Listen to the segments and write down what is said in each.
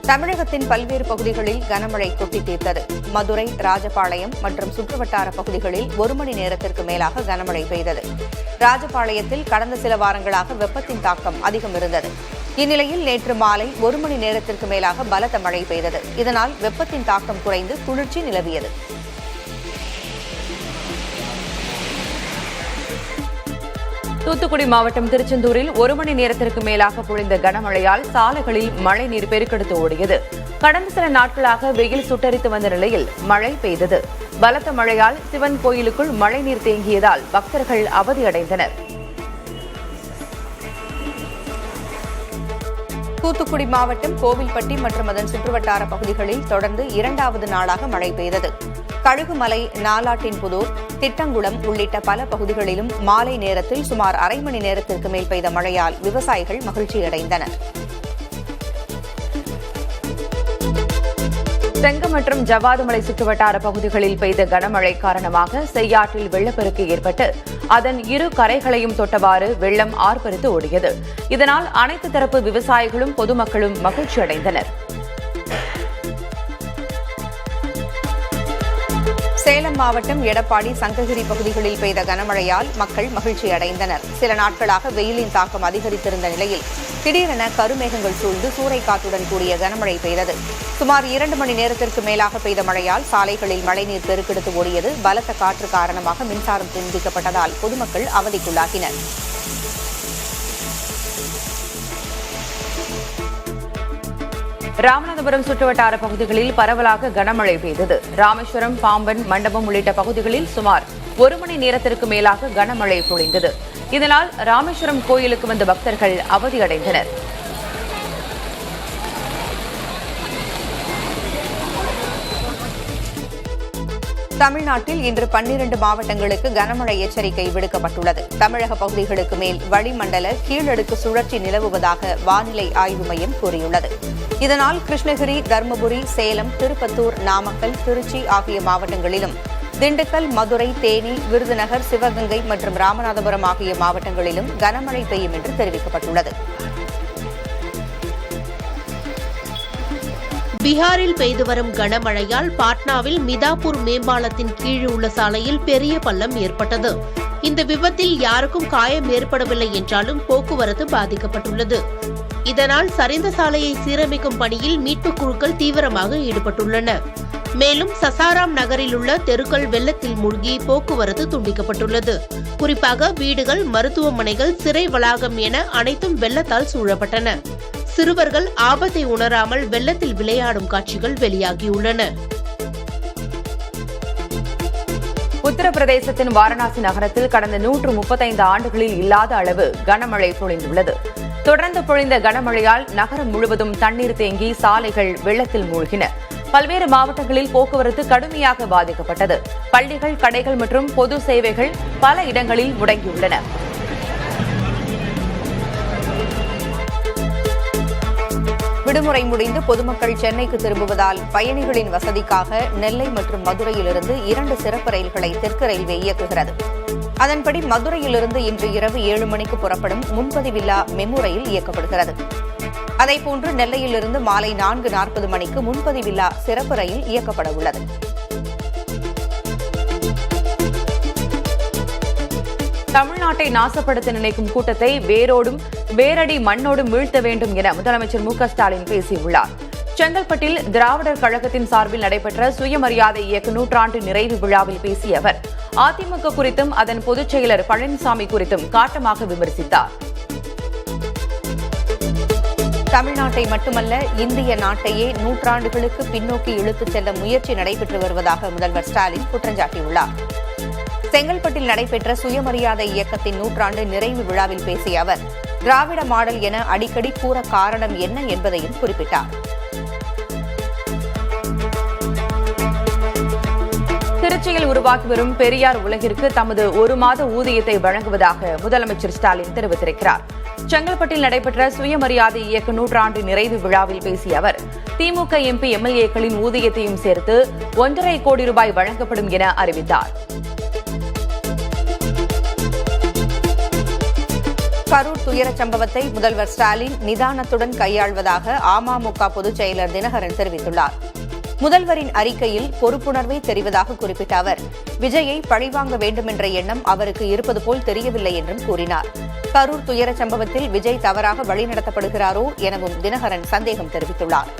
தமிழகத்தின் பல்வேறு பகுதிகளில் கனமழை கொட்டி தீர்த்தது. மதுரை, ராஜபாளையம் மற்றும் சுற்றுவட்டார பகுதிகளில் 1 மணி நேரத்திற்கு மேலாக கனமழை பெய்தது. ராஜபாளையத்தில் கடந்த சில வாரங்களாக வெப்பத்தின் தாக்கம் அதிகம் இருந்தது. இந்நிலையில் நேற்று மாலை 1 மணி நேரத்திற்கு மேலாக பலத்த மழை பெய்தது. இதனால் வெப்பத்தின் தாக்கம் குறைந்து குளிர்ச்சி நிலவியது. தூத்துக்குடி மாவட்டம் திருச்செந்தூரில் 1 மணி நேரத்திற்கு மேலாக பொழிந்த கனமழையால் சாலைகளில் மழைநீர் பெருக்கெடுத்து ஓடியது. கடந்த சில நாட்களாக வெயில் சுட்டரித்து வந்த நிலையில் மழை பெய்தது. பலத்த மழையால் சிவன் கோயிலுக்குள் மழைநீர் தேங்கியதால் பக்தர்கள் அவதியடைந்தனர். தூத்துக்குடி மாவட்டம் கோவில்பட்டி மற்றும் அதன் சுற்றுவட்டார பகுதிகளில் தொடர்ந்து 2வது நாளாக மழை பெய்தது. கழுகுமலை, நாலாட்டின்புதூர், திட்டங்குளம் உள்ளிட்ட பல பகுதிகளிலும் மாலை நேரத்தில் சுமார் அரை மணி நேரத்திற்கு மேல் பெய்த மழையால் விவசாயிகள் மகிழ்ச்சியடைந்தனர். செங்கம் மற்றும் ஜவ்வாதுமலை சுற்றுவட்டார பகுதிகளில் பெய்த கனமழை காரணமாக செய்யாற்றில் வெள்ளப்பெருக்கு ஏற்பட்டு அதன் 2 கரைகளையும் தொட்டவாறு வெள்ளம் ஆர்ப்பரித்து ஓடியது. இதனால் அனைத்து தரப்பு விவசாயிகளும் பொதுமக்களும் மகிழ்ச்சியடைந்தனர். சேலம் மாவட்டம் எடப்பாடி, சங்ககிரி பகுதிகளில் பெய்த கனமழையால் மக்கள் மகிழ்ச்சியடைந்தனர். சில நாட்களாக வெயிலின் தாக்கம் அதிகரித்திருந்த நிலையில் திடீரென கருமேகங்கள் சூழ்ந்து சூறைக்காற்றுடன் கூடிய கனமழை பெய்தது. சுமார் 2 மணி நேரத்திற்கு மேலாக பெய்த மழையால் சாலைகளில் மழைநீர் பெருக்கெடுத்து ஓடியது. பலத்த காற்று காரணமாக மின்சாரம் துண்டிக்கப்பட்டதால் பொதுமக்கள் அவதிக்குள்ளாகினர். ராமநாதபுரம் சுற்றுவட்டார பகுதிகளில் பரவலாக கனமழை பெய்தது. ராமேஸ்வரம், பாம்பன், மண்டபம் உள்ளிட்ட பகுதிகளில் சுமார் 1 மணி நேரத்திற்கு மேலாக கனமழை பொழிந்தது. இதனால் ராமேஸ்வரம் கோயிலுக்கு வந்த பக்தர்கள் அவதியடைந்தனர். தமிழ்நாட்டில் இன்று 12 மாவட்டங்களுக்கு கனமழை எச்சரிக்கை விடுக்கப்பட்டுள்ளது. தமிழக பகுதிகளுக்கு மேல் வளிமண்டல கீழடுக்கு சுழற்சி நிலவுவதாக வானிலை ஆய்வு மையம் கூறியுள்ளது. இதனால் கிருஷ்ணகிரி, தருமபுரி, சேலம், திருப்பத்தூர், நாமக்கல், திருச்சி ஆகிய மாவட்டங்களிலும், திண்டுக்கல், மதுரை, தேனி, விருதுநகர், சிவகங்கை மற்றும் ராமநாதபுரம் ஆகிய மாவட்டங்களிலும் கனமழை பெய்யும் என்று தெரிவிக்கப்பட்டுள்ளது. பீகாரில் பெய்து வரும் கனமழையால் பாட்னாவில் மிதாப்பூர் மேம்பாலத்தின் கீழ் உள்ள சாலையில் பெரிய பள்ளம் ஏற்பட்டது. இந்த விபத்தில் யாருக்கும் காயம் ஏற்படவில்லை என்றாலும் போக்குவரத்து பாதிக்கப்பட்டுள்ளது. இதனால் சரிந்த சாலையை சீரமைக்கும் பணியில் மீட்புக் குழுக்கள் தீவிரமாக ஈடுபட்டுள்ளன. மேலும் சசாராம் நகரில் உள்ள தெருக்கள் வெள்ளத்தில் மூழ்கி போக்குவரத்து துண்டிக்கப்பட்டுள்ளது. குறிப்பாக வீடுகள், மருத்துவமனைகள், சிறை வளாகம் என அனைத்தும் வெள்ளத்தால் சூழப்பட்டன. சிறுவர்கள் ஆபத்தை உணராமல் வெள்ளத்தில் விளையாடும் காட்சிகள் வெளியாகியுள்ளன. உத்தரப்பிரதேசத்தின் வாரணாசி நகரத்தில் கடந்த 135 ஆண்டுகளில் இல்லாத அளவு கனமழை பொழிந்துள்ளது. தொடர்ந்து பொழிந்த கனமழையால் நகரம் முழுவதும் தண்ணீர் தேங்கி சாலைகள் வெள்ளத்தில் மூழ்கின. பல்வேறு மாவட்டங்களில் போக்குவரத்து கடுமையாக பாதிக்கப்பட்டது. பள்ளிகள், கடைகள் மற்றும் பொது சேவைகள் பல இடங்களில் முடங்கியுள்ளன. விடுமுறை முடிந்து பொதுமக்கள் சென்னைக்கு திரும்புவதால் பயணிகளின் வசதிக்காக நெல்லை மற்றும் மதுரையிலிருந்து 2 சிறப்பு ரயில்களை தெற்கு ரயில்வே இயக்குகிறது. அதன்படி மதுரையிலிருந்து இன்று இரவு 7 மணிக்கு புறப்படும் முன்பதிவில்லா மெமு ரயில் இயக்கப்படுகிறது. அதேபோன்று நெல்லையிலிருந்து மாலை 4:40 மணிக்கு முன்பதிவில்லா சிறப்பு ரயில் இயக்கப்பட உள்ளது. தமிழ்நாட்டை நாசப்படுத்த நினைக்கும் கூட்டத்தை வேரடி மண்ணோடும் வீழ்த்த வேண்டும் என முதலமைச்சர் மு.க.ஸ்டாலின் பேசியுள்ளார். செங்கல்பட்டில் திராவிடர் கழகத்தின் சார்பில் நடைபெற்ற சுயமரியாதை இயக்க 100 நிறைவு விழாவில் பேசிய அவர் அதிமுக குறித்தும் அதன் பொதுச் செயலர் பழனிசாமி குறித்தும் காட்டமாக விமர்சித்தார். தமிழ்நாட்டை மட்டுமல்ல, இந்திய நாட்டையே 100 ஆண்டுகளுக்கு பின்னோக்கி இழுத்துச் செல்ல முயற்சி நடைபெற்று வருவதாக முதல்வர் ஸ்டாலின் குற்றம் சாட்டியுள்ளார். செங்கல்பட்டில் நடைபெற்ற சுயமரியாதை இயக்கத்தின் 100 நிறைவு விழாவில் பேசிய அவர் திராவிட மாடல் என அடிக்கடி கூற காரணம் என்ன என்பதையும் குறிப்பிட்டார். திருச்சியில் உருவாக்கி வரும் பெரியார் உலகிற்கு தமது 1 மாத ஊதியத்தை வழங்குவதாக முதலமைச்சர் ஸ்டாலின் தெரிவித்திருக்கிறார். செங்கல்பட்டில் நடைபெற்ற சுயமரியாதை இயக்க 100 நிறைவு விழாவில் பேசிய அவர் திமுக எம்பி, எம்எல்ஏக்களின் ஊதியத்தையும் சேர்த்து 1.5 கோடி ரூபாய் வழங்கப்படும் என அறிவித்தார். கரூர் துயரச் சம்பவத்தை முதல்வர் ஸ்டாலின் நிதானத்துடன் கையாள்வதாக அமமுக பொதுச் செயலர் தினகரன் தெரிவித்துள்ளார். முதல்வரின் அறிக்கையில் பொறுப்புணர்வை தெரிவதாக குறிப்பிட்ட அவர், விஜயை பழிவாங்க வேண்டுமென்ற எண்ணம் அவருக்கு இருப்பது போல் தெரியவில்லை என்றும் கூறினார். கரூர் துயரச் சம்பவத்தில் விஜய் தவறாக வழிநடத்தப்படுகிறாரோ எனவும் தினகரன் சந்தேகம் தெரிவித்துள்ளார்.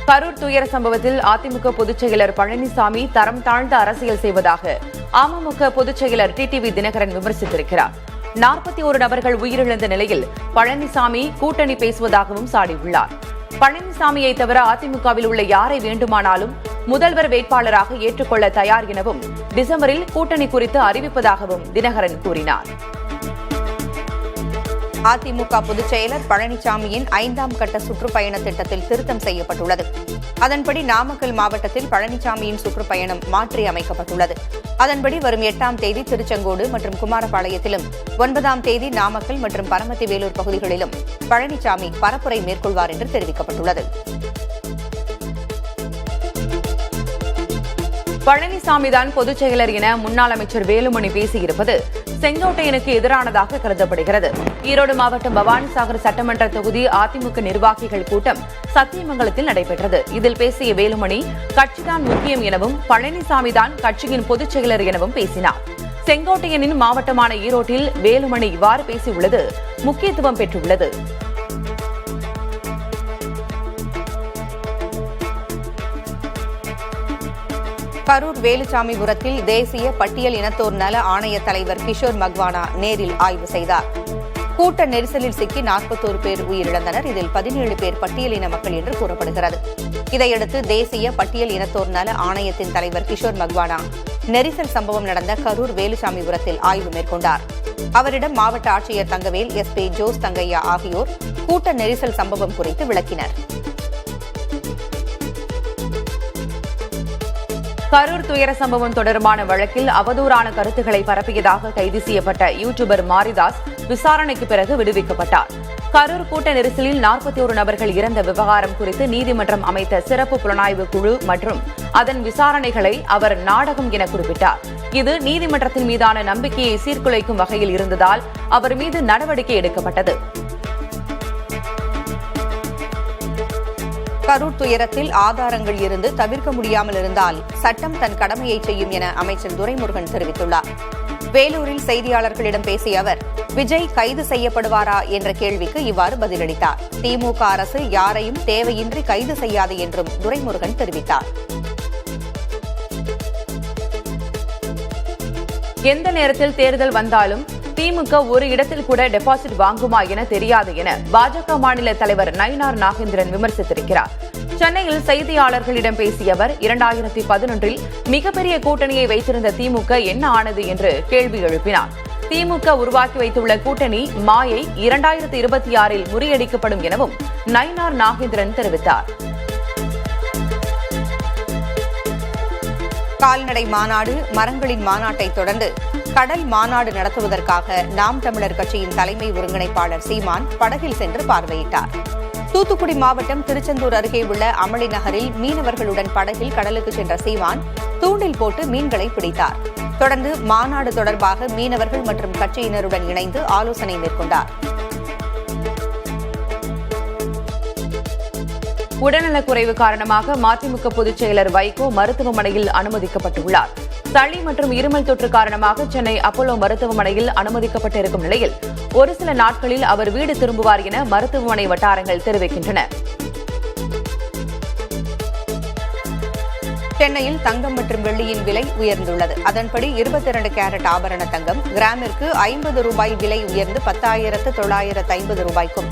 கரூர் துயர சம்பவத்தில் அதிமுக பொதுச் செயலர் பழனிசாமி தரம் தாழ்ந்த அரசியல் செய்வதாக அமமுக பொதுச் செயலர் டிடிவி தினகரன் விமர்சித்திருக்கிறார். 41 நபர்கள் உயிரிழந்த நிலையில் பழனிசாமி கூட்டணி பேசுவதாகவும் சாடியுள்ளார். பழனிசாமியை தவிர அதிமுகவில் உள்ள யாரை வேண்டுமானாலும் முதல்வர் வேட்பாளராக ஏற்றுக்கொள்ள தயார் எனவும் டிசம்பரில் கூட்டணி குறித்து அறிவிப்பதாகவும் தினகரன் கூறினார். அதிமுக பொதுச் செயலர் பழனிசாமியின் 5ஆம் கட்ட சுற்றுப்பயண திட்டத்தில் திருத்தம் செய்யப்பட்டுள்ளது. அதன்படி நாமக்கல் மாவட்டத்தில் பழனிசாமியின் சுற்றுப்பயணம் மாற்றி அமைக்கப்பட்டுள்ளது. அதன்படி வரும் 8ஆம் தேதி திருச்செங்கோடு மற்றும் குமாரபாளையத்திலும் 9ஆம் தேதி நாமக்கல் மற்றும் பரமத்தி வேலூர் பகுதிகளிலும் பழனிசாமி பரப்புரை மேற்கொள்வார் என்று தெரிவிக்கப்பட்டுள்ளது. பழனிசாமிதான் பொதுச் செயலர் என முன்னாள் அமைச்சர் வேலுமணி பேசியிருப்பது செங்கோட்டையனுக்கு எதிரானதாக கருதப்படுகிறது. ஈரோடு மாவட்டம் பவானிசாகர் சட்டமன்ற தொகுதி அதிமுக நிர்வாகிகள் கூட்டம் சத்தியமங்கலத்தில் நடைபெற்றது. இதில் பேசிய வேலுமணி, கட்சிதான் முக்கியம் எனவும் பழனிசாமிதான் கட்சியின் பொதுச் செயலர் எனவும் பேசினார். செங்கோட்டையனின் மாவட்டமான ஈரோட்டில் வேலுமணி இவ்வாறு பேசியுள்ளது முக்கியத்துவம் பெற்றுள்ளது. கரூர் வேலுச்சாமிபுரத்தில் தேசிய பட்டியல் இனத்தோர் நல ஆணைய தலைவர் கிஷோர் மக்வானா நேரில் ஆய்வு செய்தார். கூட்ட நெரிசலில் சிக்கி 41 பேர் உயிரிழந்தனர். இதில் 17 பேர் பட்டியலின மக்கள் என்று கூறப்படுகிறது. இதையடுத்து தேசிய பட்டியல் இனத்தோர் நல ஆணையத்தின் தலைவர் கிஷோர் மக்வானா நெரிசல் சம்பவம் நடந்த கரூர் வேலுச்சாமிபுரத்தில் ஆய்வு மேற்கொண்டார். அவரிடம் மாவட்ட ஆட்சியர் தங்கவேல், எஸ்பி ஜோஸ் தங்கையா ஆகியோர் கூட்ட நெரிசல் சம்பவம் குறித்து விளக்கினர். கரூர் துயர சம்பவம் தொடர்பான வழக்கில் அவதூறான கருத்துக்களை பரப்பியதாக கைது செய்யப்பட்ட யூடியூபர் மாரிதாஸ் விசாரணைக்கு பிறகு விடுவிக்கப்பட்டார். கரூர் கூட்ட நெரிசலில் 41 நபர்கள் இறந்த விவகாரம் குறித்து நீதிமன்றம் அமைத்த சிறப்பு புலனாய்வு குழு மற்றும் அதன் விசாரணைகளை அவர் நாடகம் என குறிப்பிட்டார். இது நீதிமன்றத்தின் மீதான நம்பிக்கையை சீர்குலைக்கும் வகையில் இருந்ததால் அவர் மீது நடவடிக்கை எடுக்கப்பட்டது. கரூர் துயரத்தில் ஆதாரங்கள் இருந்து தவிர்க்க முடியாமல் இருந்தால் சட்டம் தன் கடமையை செய்யும் என அமைச்சர் துரைமுருகன் தெரிவித்துள்ளார். வேலூரில் செய்தியாளர்களிடம் பேசிய அவர், விஜய் கைது செய்யப்படுவாரா என்ற கேள்விக்கு இவ்வாறு பதிலளித்தார். திமுக அரசு யாரையும் தேவையின்றி கைது செய்யாது என்றும் துரைமுருகன் தெரிவித்தார். எந்த நேரத்தில் தேர்தல் வந்தாலும் திமுக ஒரு இடத்தில் கூட டெபாசிட் வாங்குமா என தெரியாது என பாஜக மாநில தலைவர் நயினார் நாகேந்திரன் விமர்சித்திருக்கிறார். சென்னையில் செய்தியாளர்களிடம் பேசிய அவர், 2011இல் மிகப்பெரிய கூட்டணியை வைத்திருந்த திமுக என்ன ஆனது என்று கேள்வி எழுப்பினார். திமுக உருவாக்கி வைத்துள்ள கூட்டணி மாயை 2026இல் முறியடிக்கப்படும் எனவும் நயினார் நாகேந்திரன் தெரிவித்தார். கால்நடை மாநாடு, மரங்களின் மாநாட்டை தொடர்ந்து கடல் மாநாடு நடத்துவதற்காக நாம் தமிழர் கட்சியின் தலைமை ஒருங்கிணைப்பாளர் சீமான் படகில் சென்று பார்வையிட்டார். தூத்துக்குடி மாவட்டம் திருச்செந்தூர் அருகே உள்ள அமளி நகரில் மீனவர்களுடன் படகில் கடலுக்கு சென்ற சீமான் தூண்டில் போட்டு மீன்களை பிடித்தார். தொடர்ந்து மாநாடு தொடர்பாக மீனவர்கள் மற்றும் கட்சியினருடன் இணைந்து ஆலோசனை மேற்கொண்டார். உடல்நலக்குறைவு காரணமாக மதிமுக பொதுச் செயலர் வைகோ மருத்துவமனையில் அனுமதிக்கப்பட்டுள்ளார். சளி மற்றும் இருமல் தொற்று காரணமாக சென்னை அப்போலோ மருத்துவமனையில் அனுமதிக்கப்பட்டிருக்கும் நிலையில் ஒரு சில நாட்களில் அவர் வீடு திரும்புவார் என மருத்துவமனை வட்டாரங்கள் தெரிவிக்கின்றன. சென்னையில் தங்கம் மற்றும் வெள்ளியின் விலை உயர்ந்துள்ளது. அதன்படி 22 கேரட் ஆபரண தங்கம் கிராமிற்கு 50 ரூபாய் விலை உயர்ந்து 10,950 ரூபாய்க்கும்,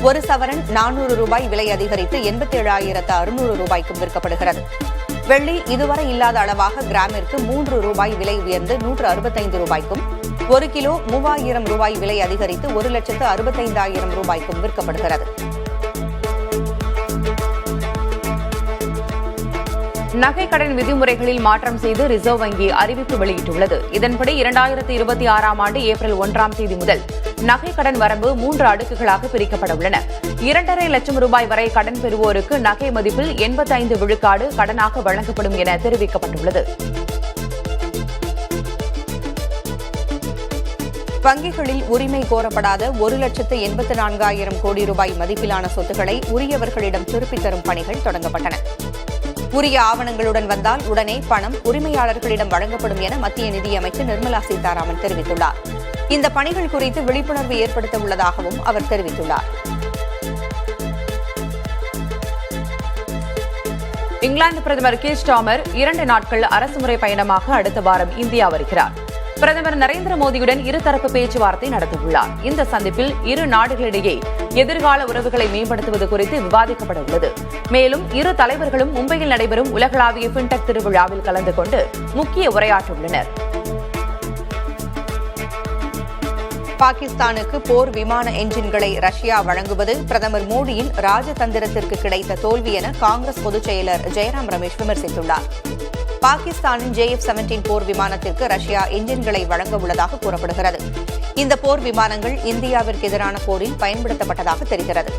ஒரு சவரன் 400 ரூபாய் விலை அதிகரித்து 87,600 ரூபாய்க்கும் விற்கப்படுகிறது. வெள்ளி இதுவரை இல்லாத அளவாக கிராமிற்கு 3 ரூபாய் விலை உயர்ந்து 165 ரூபாய்க்கும், 1 கிலோ 3000 ரூபாய் விலை அதிகரித்து 1,65,000 ரூபாய்க்கும் விற்கப்படுகிறது. நகை கடன் விதிமுறைகளில் மாற்றம் செய்து ரிசர்வ் வங்கி அறிவிப்பு வெளியிட்டுள்ளது. இதன்படி 2026ஆம் ஆண்டு ஏப்ரல் 1ஆம் தேதி முதல் நகை கடன் வரம்பு 3 அடுக்குகளாக பிரிக்கப்பட உள்ளன. 2.5 லட்சம் ரூபாய் வரை கடன் பெறுவோருக்கு நகை மதிப்பில் 85 விழுக்காடு கடனாக வழங்கப்படும் என தெரிவிக்கப்பட்டுள்ளது. வங்கிகளில் உரிமை கோரப்படாத 1,84,000 கோடி ரூபாய் மதிப்பிலான சொத்துக்களை உரியவர்களிடம் திருப்பித் தரும் பணிகள் தொடங்கப்பட்டன. உரிய ஆவணங்களுடன் வந்தால் உடனே பணம் உரிமையாளர்களிடம் வழங்கப்படும் என மத்திய நிதியமைச்சர் நிர்மலா சீதாராமன் தெரிவித்துள்ளார். இந்த பணிகள் குறித்து விழிப்புணர்வு ஏற்படுத்த உள்ளதாகவும் அவர் தெரிவித்துள்ளார். இங்கிலாந்து பிரதமர் கீர் ஸ்டார்மர் 2 நாட்கள் அரசுமுறை பயணமாக அடுத்த வாரம் இந்தியா வருகிறார். பிரதமர் நரேந்திர மோடியுடன் இருதரப்பு பேச்சுவார்த்தை நடத்தவுள்ளார். இந்த சந்திப்பில் இரு நாடுகளிடையே எதிர்கால உறவுகளை மேம்படுத்துவது குறித்து விவாதிக்கப்பட உள்ளது. மேலும் இரு தலைவர்களும் மும்பையில் நடைபெறும் உலகளாவிய பின்டெக் திருவிழாவில் கலந்து கொண்டு முக்கிய உரையாற்றவுள்ளனர். பாகிஸ்தானுக்கு போர் விமான என்ஜின்களை ரஷ்யா வழங்குவது பிரதமர் மோடியின் ராஜதந்திரத்திற்கு கிடைத்த தோல்வி என காங்கிரஸ் பொதுச் செயலர் ஜெயராம் ரமேஷ் விமர்சித்துள்ளார். பாகிஸ்தானின் JF-17 போர் விமானத்திற்கு ரஷ்யா என்ஜின்களை வழங்க உள்ளதாக கூறப்படுகிறது. இந்த போர் விமானங்கள் இந்தியாவிற்கு எதிரான போரில் பயன்படுத்தப்பட்டதாக தெரிகிறது.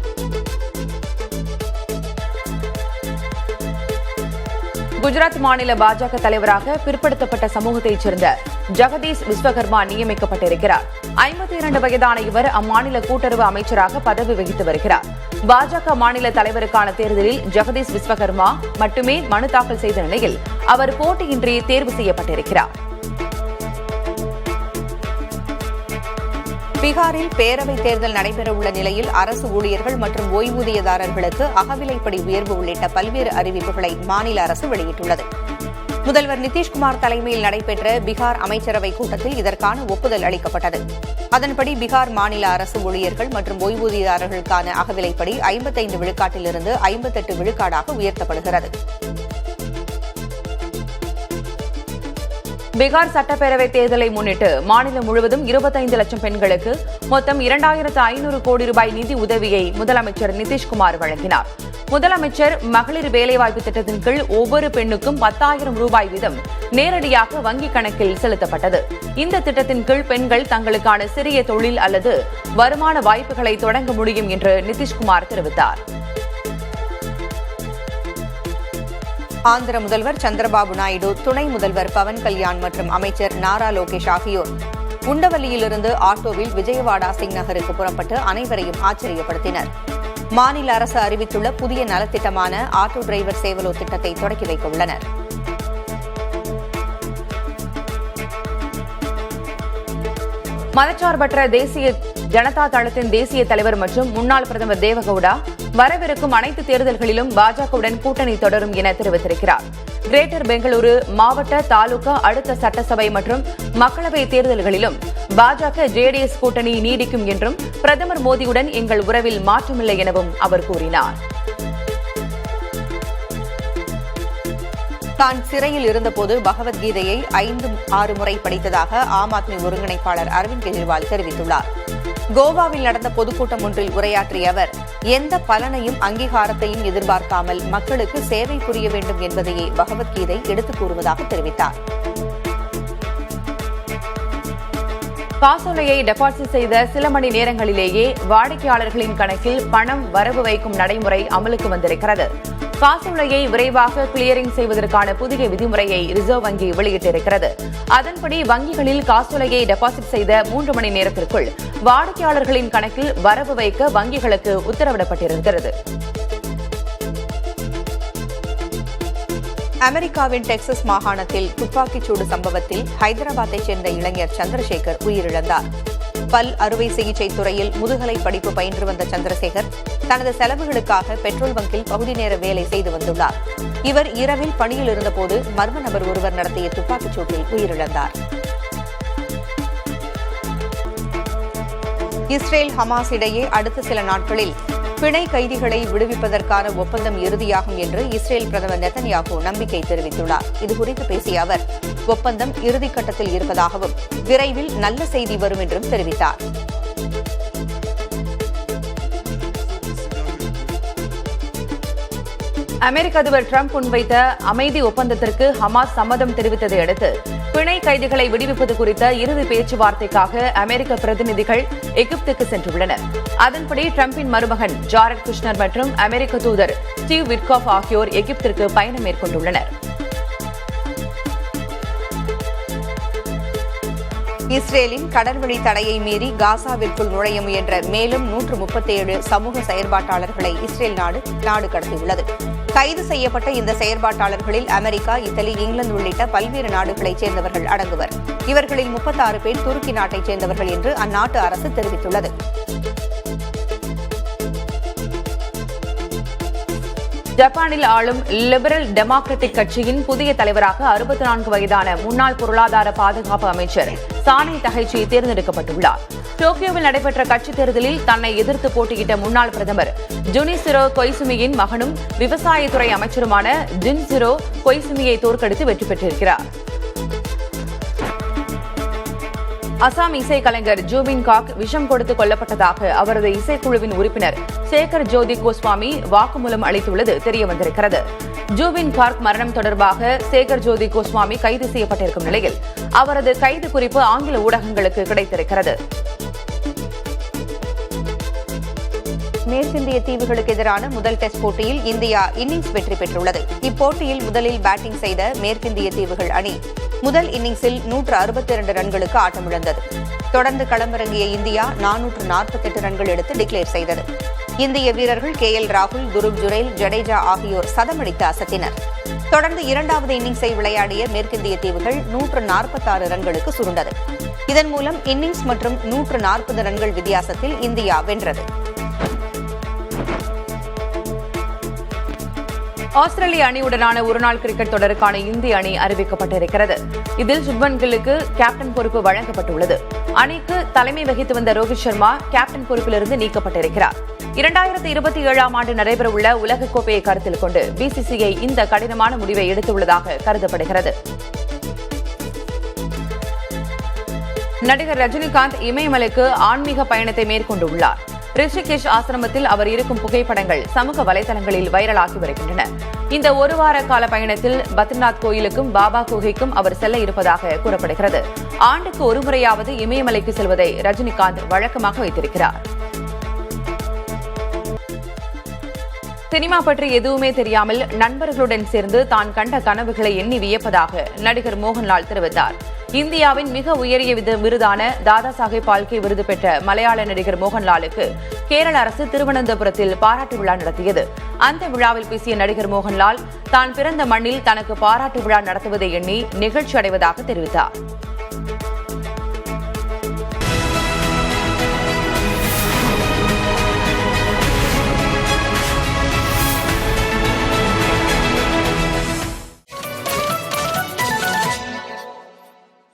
குஜராத் மாநில பாஜக தலைவராக பிற்படுத்தப்பட்ட சமூகத்தைச் சேர்ந்த ஜெகதீஷ் விஸ்வகர்மா நியமிக்கப்பட்டிருக்கிறார். 52 வயதான இவர் அம்மாநில கூட்டுறவு அமைச்சராக பதவி வகித்து வருகிறார். பாஜக மாநில தலைவருக்கான தேர்தலில் ஜெகதீஷ் விஸ்வகர்மா மட்டுமே மனு தாக்கல் செய்த நிலையில் அவர் போட்டியின்றி தேர்வு செய்யப்பட்டிருக்கிறார். பீகாரில் பேரவைத் தேர்தல் நடைபெறவுள்ள நிலையில் அரசு ஊழியர்கள் மற்றும் ஓய்வூதியதாரர்களுக்கு அகவிலைப்படி உயர்வு உள்ளிட்ட பல்வேறு அறிவிப்புகளை மாநில அரசு வெளியிட்டுள்ளது. முதல்வர் நிதிஷ்குமார் தலைமையில் நடைபெற்ற பீகார் அமைச்சரவைக் கூட்டத்தில் இதற்கான ஒப்புதல் அளிக்கப்பட்டது. அதன்படி பீகார் மாநில அரசு ஊழியர்கள் மற்றும் ஓய்வூதியதாரர்களுக்கான அகவிலைப்படி 55 விழுக்காட்டிலிருந்து 58 விழுக்காடாக உயர்த்தப்படுகிறது. பீகார் சட்டப்பேரவைத் தேர்தலை முன்னிட்டு மாநிலம் முழுவதும் 25 லட்சம் பெண்களுக்கு மொத்தம் 2,500 கோடி ரூபாய் நிதி உதவியை முதலமைச்சர் நிதிஷ்குமார் வழங்கினார். முதலமைச்சர் மகளிர் வேலைவாய்ப்பு திட்டத்தின் கீழ் ஒவ்வொரு பெண்ணுக்கும் 10,000 ரூபாய் வீதம் நேரடியாக வங்கிக் கணக்கில் செலுத்தப்பட்டது. இந்த திட்டத்தின் கீழ் பெண்கள் தங்களுக்கான சிறிய தொழில் அல்லது வருமான வாய்ப்புகளை தொடங்க முடியும் என்று நிதிஷ்குமார் தெரிவித்தார். ஆந்திர முதல்வர் சந்திரபாபு நாயுடு, துணை முதல்வர் பவன் கல்யாண் மற்றும் அமைச்சர் நாரா லோகேஷ் ஆகியோர் உண்டவல்லியிலிருந்து ஆட்டோவில் விஜயவாடா சிங் நகருக்கு புறப்பட்டு அனைவரையும் ஆச்சரியப்படுத்தினர். மாநில அரசு அறிவித்துள்ள புதிய நலத்திட்டமான ஆட்டோ டிரைவர் சேவலோ திட்டத்தை தொடக்கி வைக்க உள்ளனர். மதச்சார்பற்ற தேசிய ஜனதா தளத்தின் தேசிய தலைவர் மற்றும் முன்னாள் பிரதமர் தேவகவுடா வரவிருக்கும் அனைத்து தேர்தல்களிலும் பாஜகவுடன் கூட்டணி தொடரும் என தெரிவித்திருக்கிறார். கிரேட்டர் பெங்களூரு மாவட்ட, தாலுகா, அடுத்த சட்டசபை மற்றும் மக்களவை தேர்தல்களிலும் பாஜக JDS கூட்டணி நீடிக்கும் என்றும் பிரதமர் மோடியுடன் எங்கள் உறவில் மாற்றமில்லை எனவும் அவர் கூறினார். தான் சிறையில் இருந்தபோது பகவத்கீதையை 5-6 முறை படித்ததாக ஆம் ஆத்மி ஒருங்கிணைப்பாளர் அரவிந்த் கெஜ்ரிவால் தெரிவித்துள்ளார். கோவாவில் நடந்த பொதுக்கூட்டம் ஒன்றில் உரையாற்றிய அவர், எந்த பலனையும் அங்கீகாரத்தையும் எதிர்பார்க்காமல் மக்களுக்கு சேவை புரிய வேண்டும் என்பதையே பகவத்கீதை எடுத்துக் கூறுவதாக தெரிவித்தார். காசோலையை டெபாசிட் செய்த சில மணி நேரங்களிலேயே வாடிக்கையாளர்களின் கணக்கில் பணம் வரவு வைக்கும் நடைமுறை அமலுக்கு வந்திருக்கிறது. காசோலையை விரைவாக கிளியரிங் செய்வதற்கான புதிய விதிமுறையை ரிசர்வ் வங்கி வெளியிட்டிருக்கிறது. அதன்படி வங்கிகளில் காசோலையை டெபாசிட் செய்த 3 மணி நேரத்திற்குள் வாடிக்கையாளர்களின் கணக்கில் வரவு வைக்க வங்கிகளுக்கு உத்தரவிடப்பட்டிருக்கிறது. அமெரிக்காவின் டெக்சாஸ் மாகாணத்தில் துப்பாக்கிச்சூடு சம்பவத்தில் ஹைதராபாத்தைச் சேர்ந்த இளைஞர் சந்திரசேகர் உயிரிழந்தார். பல் அறுவை சிகிச்சை துறையில் முதுகலை படிப்பு பயின்று வந்த சந்திரசேகர் தனது செலவுகளுக்காக பெட்ரோல் பங்கில் பகுதி நேர வேலை செய்து வந்துள்ளார். இவர் இரவில் பணியில் இருந்தபோது மர்ம நபர் ஒருவர் நடத்திய துப்பாக்கிச்சூட்டில் உயிரிழந்தார். இஸ்ரேல் ஹமாஸ் இடையே அடுத்த சில நாட்களில் பிணை கைதிகளை விடுவிப்பதற்கான ஒப்பந்தம் இறுதியாகும் என்று இஸ்ரேல் பிரதமர் நெதன்யாகு நம்பிக்கை தெரிவித்துள்ளார். இதுகுறித்து பேசிய அவர், ஒப்பந்தம் இறுதிக்கட்டத்தில் இருப்பதாகவும் விரைவில் நல்ல செய்தி வரும் என்றும் தெரிவித்தார். அமெரிக்க அதிபர் டிரம்ப் முன்வைத்த அமைதி ஒப்பந்தத்திற்கு ஹமாஸ் சம்மதம் தெரிவித்ததை அடுத்து பிணை கைதிகளை விடுவிப்பது குறித்த இறுதி பேச்சுவார்த்தைக்காக அமெரிக்க பிரதிநிதிகள் எகிப்துக்கு சென்றுள்ளனர். அதன்படி டிரம்பின் மருமகன் ஜாரட் குஷ்னர் மற்றும் அமெரிக்க தூதர் ஸ்டீவ் விட்காஃப் ஆகியோர் எகிப்திற்கு பயணம் மேற்கொண்டுள்ளனர். இஸ்ரேலின் கடல்வழி தடையை மீறி காசாவிற்குள் நுழைய முயன்ற மேலும் 137 சமூக செயற்பாட்டாளர்களை இஸ்ரேல் நாடு கடத்தியுள்ளது. கைது செய்யப்பட்ட இந்த செயற்பாட்டாளர்களில் அமெரிக்கா, இத்தாலி, இங்கிலாந்து உள்ளிட்ட பல்வேறு நாடுகளைச் சேர்ந்தவர்கள் அடங்குவர். இவர்களில் 36 பேர் துருக்கி நாட்டைச் சேர்ந்தவர்கள் என்று அந்நாட்டு அரசு தெரிவித்துள்ளது. ஜப்பானில் ஆளும் லிபரல் டெமோக்ராட்டிக் கட்சியின் புதிய தலைவராக 64 வயதான முன்னாள் பொருளாதார பாதுகாப்பு அமைச்சர் சானே தகைச்சி தேர்ந்தெடுக்கப்பட்டுள்ளார். டோக்கியோவில் நடைபெற்ற கட்சித் தேர்தலில் தன்னை எதிர்த்து போட்டியிட்ட முன்னாள் பிரதமர் ஜுனிசிரோ கொய்சுமியின் மகனும் விவசாயத்துறை அமைச்சருமான ஜின்சிரோ கொய்சுமியை தோற்கடித்து வெற்றி பெற்றிருக்கிறார். அசாம் இசைக்கலைஞர் ஜூபின் காக் விஷம் கொடுத்து கொல்லப்பட்டதாக அவரது இசைக்குழுவின் உறுப்பினர் சேகர் ஜோதி கோஸ்வாமி வாக்குமூலம் அளித்துள்ளது தெரியவந்திருக்கிறது. ஜூபின் கார்க் மரணம் தொடர்பாக சேகர் ஜோதி கோஸ்வாமி கைது செய்யப்பட்டிருக்கும் நிலையில் அவரது கைது குறிப்பு ஆங்கில ஊடகங்களுக்கு கிடைத்திருக்கிறது. மேற்கிந்திய தீவுகளுக்கு எதிரான முதல் டெஸ்ட் போட்டியில் இந்தியா இன்னிங்ஸ் வெற்றி பெற்றுள்ளது. இப்போட்டியில் முதலில் பேட்டிங் செய்த மேற்கிந்திய தீவுகள் அணி முதல் இன்னிங்ஸில் 162 ரன்களுக்கு ஆட்டமிழந்தது. தொடர்ந்து களமிறங்கிய இந்தியா 448 ரன்கள் எடுத்து டிக்ளேர் செய்தது. இந்திய வீரர்கள் KL ராகுல், துருவ் ஜுரேல், ஜடேஜா ஆகியோர் சதமடித்து அசத்தினர். தொடர்ந்து இரண்டாவது இன்னிங்ஸை விளையாடிய மேற்கிந்திய தீவுகள் 146 ரன்களுக்கு சுருண்டது. இதன் மூலம் இன்னிங்ஸ் மற்றும் 140 ரன்கள் வித்தியாசத்தில் இந்தியா வென்றது. ஆஸ்திரேலிய அணியுடனான ஒருநாள் கிரிக்கெட் தொடருக்கான இந்திய அணி அறிவிக்கப்பட்டிருக்கிறது. இதில் சுப்மன் கில்லுக்கு கேப்டன் பொறுப்பு வழங்கப்பட்டுள்ளது. அணிக்கு தலைமை வகித்து வந்த ரோஹித் சர்மா கேப்டன் பொறுப்பிலிருந்து நீக்கப்பட்டிருக்கிறார். 2027ஆம் ஆண்டு நடைபெறவுள்ள உலகக்கோப்பையை கருத்தில் கொண்டு BCCI இந்த கடினமான முடிவை எடுத்துள்ளதாக கருதப்படுகிறது. நடிகர் ரஜினிகாந்த் இமயமலைக்கு ஆன்மீக பயணத்தை மேற்கொண்டுள்ளார். ரிஷிகேஷ் ஆசிரமத்தில் அவர் இருக்கும் புகைப்படங்கள் சமூக வலைதளங்களில் வைரலாகி வருகின்றன. இந்த ஒரு வார கால பயணத்தில் பத்ரிநாத் கோயிலுக்கும் பாபா குகைக்கும் அவர் செல்ல இருப்பதாக கூறப்படுகிறது. ஆண்டுக்கு ஒரு முறையாவது இமயமலைக்கு செல்வதை ரஜினிகாந்த் வழக்கமாக வைத்திருக்கிறார். சினிமா பற்றி எதுவுமே தெரியாமல் நண்பர்களுடன் சேர்ந்து தான் கண்ட கனவுகளை எண்ணி வியப்பதாக நடிகர் மோகன்லால் தெரிவித்தார். இந்தியாவின் மிக உயரிய விருதான தாதா சாஹேப் பால்கே விருது பெற்ற மலையாள நடிகர் மோகன்லாலுக்கு கேரள அரசு திருவனந்தபுரத்தில் பாராட்டு விழா நடத்தியது. அந்த விழாவில் பேசிய நடிகர் மோகன்லால் தான் பிறந்த மண்ணில் தனக்கு பாராட்டு விழா நடத்துவதை எண்ணி நெகிழ்ச்சி அடைவதாக தெரிவித்தார்.